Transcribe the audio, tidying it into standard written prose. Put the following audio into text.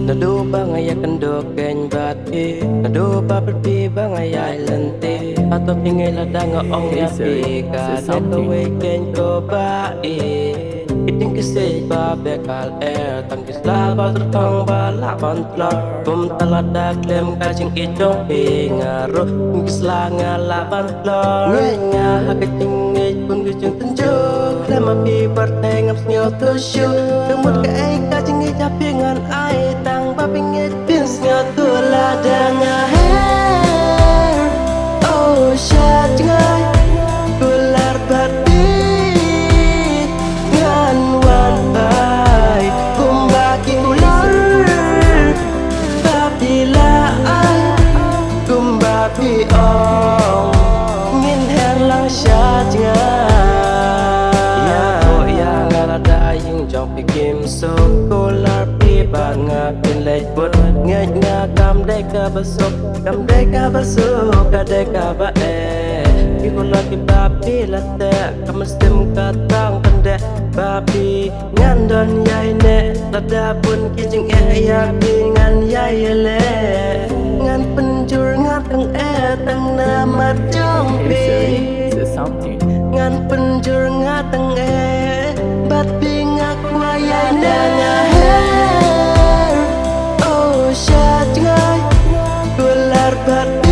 Nado bangaya kendo ken bati Nado baperpi bangaya lente Atau pingay ladang ong ya pika Neko weken ko bai Iting kisih ba bekal Tangkis laba tertang balak bantla Kum taladak lem kajing itong pingaro Ngis langa laban bantla Ngenya hakacing ngej pun gujung tenjuk Lama pi bertengam snyo to show Kemut ke ai kajing ngej apingan ai Tang babingej pin snyo to ladang aher Oh syat ngai Gular bati Pi ong ngin hang lang sya nga ya ko ya ngalada yung jong pi kim so kolar pi banga pin lej bot ngej nga kam de ka basok ka de ka ba pi kolar ki bapi late kamastem ka tang pande bapi ngan don yai ne lada pun ki jing ya pi ngan yai le ngan penjur ngatang tang nama jompi ngan penjur ngatang bat bingak waya danga her oh syat ngai gular bat